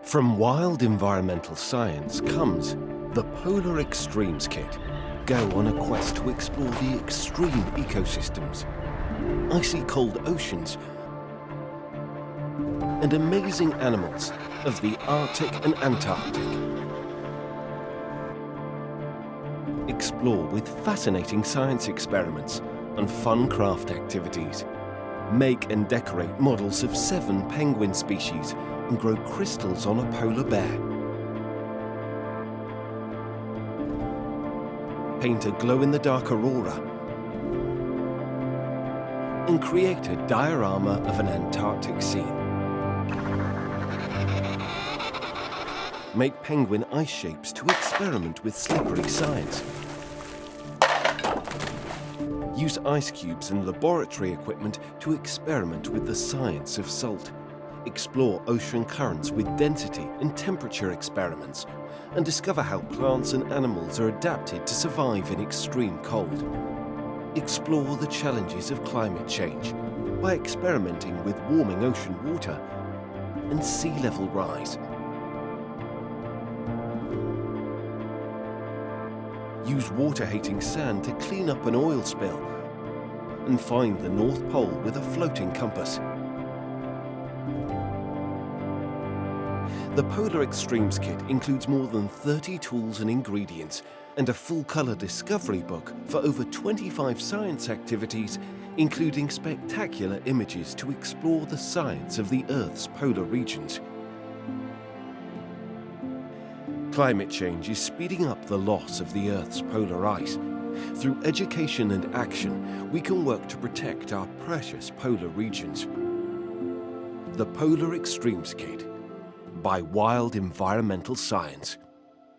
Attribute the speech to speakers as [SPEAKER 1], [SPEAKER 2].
[SPEAKER 1] From Wild Environmental Science comes the Polar Extremes Kit. Go on a quest to explore the extreme ecosystems, icy cold oceans, and amazing animals of the Arctic and Antarctic. Explore with fascinating science experiments and fun craft activities. Make and decorate models of 7 penguin species and grow crystals on a polar bear. Paint a glow-in-the-dark aurora and create a diorama of an Antarctic scene. Make penguin ice shapes to experiment with slippery science. Use ice cubes and laboratory equipment to experiment with the science of salt. Explore ocean currents with density and temperature experiments, and discover how plants and animals are adapted to survive in extreme cold. Explore the challenges of climate change by experimenting with warming ocean water and sea level rise. Use water-hating sand to clean up an oil spill and find the North Pole with a floating compass. The Polar Extremes Kit includes more than 30 tools and ingredients and a full-colour discovery book for over 25 science activities, including spectacular images to explore the science of the Earth's polar regions. Climate change is speeding up the loss of the Earth's polar ice. Through education and action, we can work to protect our precious polar regions. The Polar Extremes Kit by Wild Environmental Science.